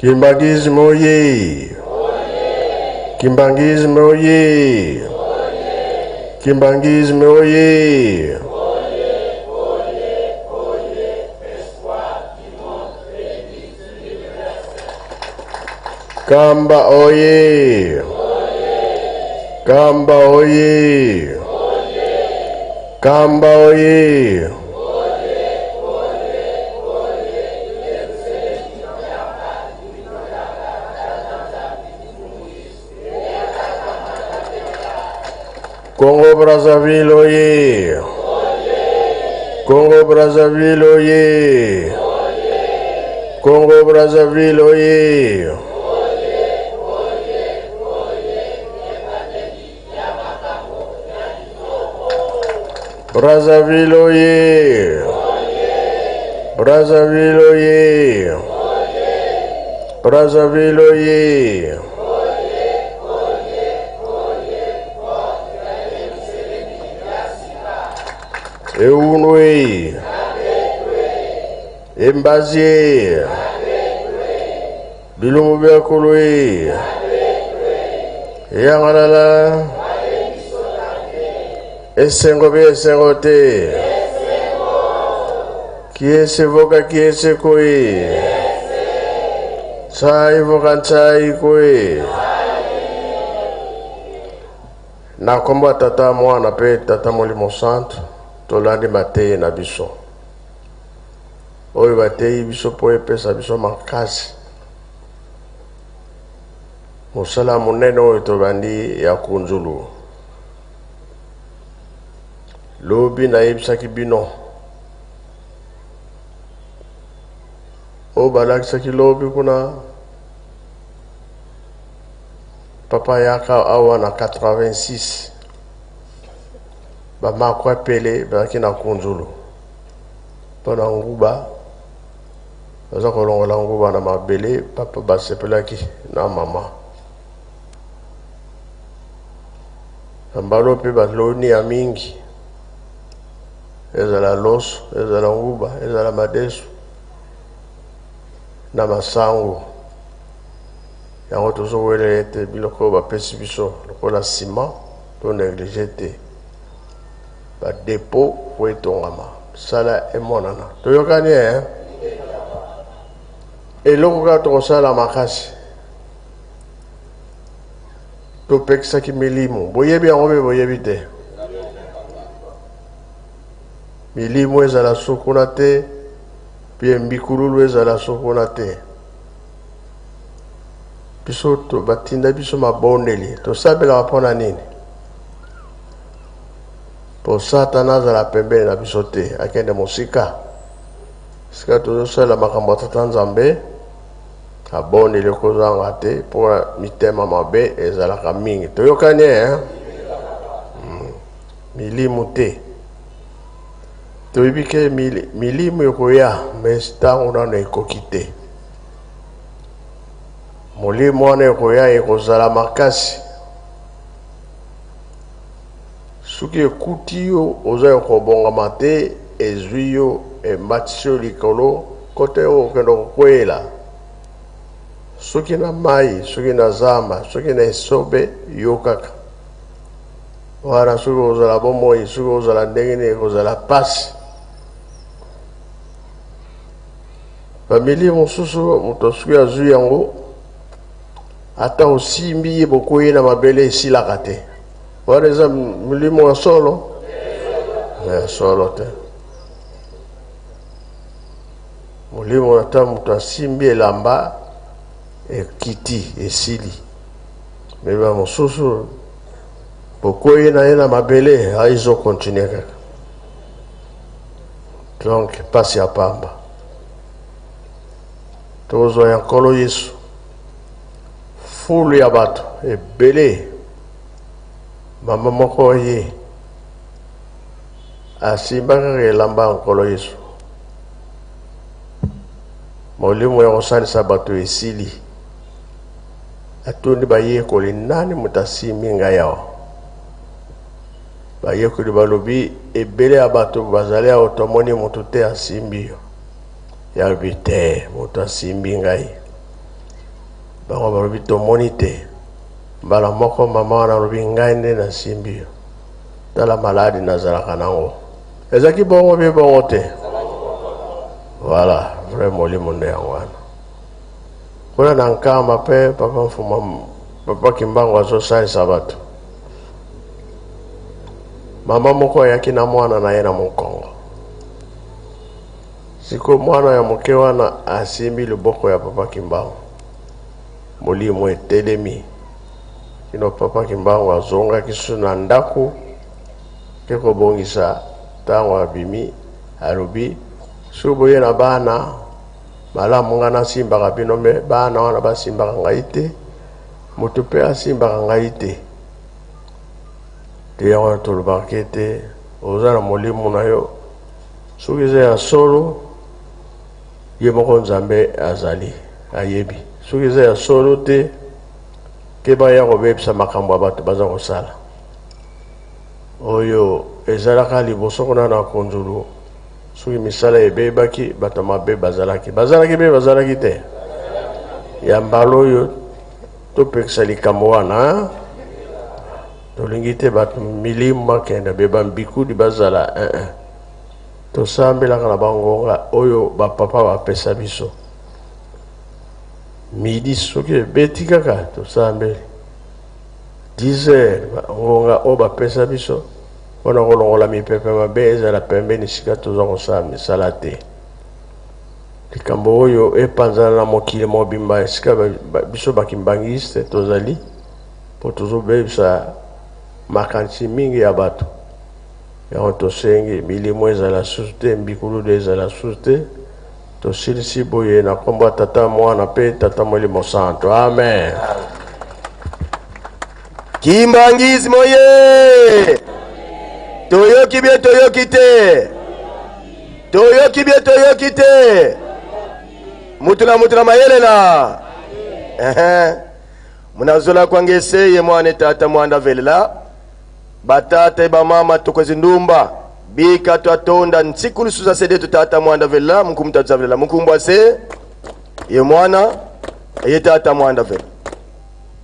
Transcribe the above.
Kimbangisme oye! Kimbangisme oye! Kimbangisme oye! Kamba oye! Kamba oye! Kamba oye! Congo Brazzaville oye! Congo Brazzaville oye! Congo Brazzaville oye! Brazzaville oye! Brazzaville oye! Brazzaville oye! Eunwe, Embazier, Bilumubiakulwe, Yangalala, Esengobe Esengote, Kiese Voka Kiese Koe, Tsai Voka Tsai Koe, Nakomba tata mwana pe tata Molimo Santo. Tolandi mateye na biso oyo bateye biso po epesa biso makasi mosala monene oyo tobandi ya kunzulu lobi nayebisaki bino oyo balakisaki lobi kuna papa yaka awa na 86 Bamakwa pele baki na kunzulu pona nguba baza kolongola nguba na mabele papa basepelaki na mama ambalo pe baloni ya mingi ezala loso ezala nguba ezala madesu na masango yango tozowele ete biloko bapesi biso lokola ciment to négligé te ba dépôt pour etongama sala emonana toyokani eloko ka tokosala makasi topekisaki milimo boyebi yango mpe boyebi te milimo ezala sokona te mpe mbikululu ezala sokona te biso batinda biso mabondeli tosabelaka mpona nini po satana azala pembeni na biso te akende mosika sika tozosala makambo ya tata nzambe abondeli kozanga te mpo mitema mabe ezalaka mingi toyokani milimu te toyebi ke milimu ekoya mais ntango nano ekoki te molimo wana ekoya ekozala makasi soki ekuti yo oza kobongama te ezwi yo ematisi yo likolo kote oyo okende kokweyela soki na mai soki na zamba soki na esobe yo kaka wana soki ozala bomoi soki ozala ndenge nini ekozala pasi bamili mosusu moto soki azwi yango ata osimbi ye bokoye na mabele esilaka te wana eza milimo ya solo solo te molimo ata moto asimbi elamba ekiti esili meba mosusu bokoye na ye na mabele aizo continue kaka donc pasi ya pamba tozwa ya nkolo Yesu fulu ya bato ebele mama moko ye asimbaka elamba ya nkolo Yesu molimo ya kosalisa bato esili atondi bayekoli nani mutasimbi ngai awa bayekoli balobi ebele ya bato bazali awo tomoni moto te asimbi yo ya bite moto asimbi ngai bango balobi tomoni te mbala moko mama wana alobi ngai nde nasimbi yo tala maladi nazalaka nango ezalaki bongo bie bongo te voilà vrai molimo nde yango wana kuna na nkamba mpe papa mfuma papa Kimbangu azosalisa bato mama moko ayaki na mwana na ye na mokongo siko mwana ya moke wana asimbi loboko ya papa Kimbangu molimo etelemi kino papa Kimbangu azongaki su na ndako ke kobongisa ntango abimi alobi so boye na bana malamu nga nasimbaka bino me bana wana basimbaka ngai te moto mpe asimbaka ngai te te yango tolobaka ete oza na molimo na yo soki eza ya solo ye moko Nzambe azali ayebi soki eza ya solo te ke baya kobebisa makambo ya bato baza kosala oyo ezalaka liboso kuna na konzulu soki misala ebebaki bato mabe bazalaki bazalaki te ya mbala oyo topekisa likambo wana tolingi te bato milimu bakenda beba mbikudi bazala tosambelaka na bangonga oyo bapapa bapesa biso midi soki ebeti kaka tosambeli 10h ngonga oyo bapesa biso mpona kolongola mipepe mabe ezala pembeni sika toza kosala misala te likambo oyo epanzana na mokili mobimba esika biso bakimbangiste tozali mpo tozobebisa makanisi mingi ya bato yango tosengi milimo ezala susu te mbikuludu ezala susu te tosilisi boye na kombo ya tata mwana mpe tata molimo santo amen. Kimbangizi moye toyoki bie toyoki te mutuna mayelela munazola kwangese ye mwane tata mwanda velela batata ba mama tokwezi ndumba bika twatonda nsikulu suza sede tata mwanda velela mukumta velela mukumbwa se ye mwana ye tata mwanda velela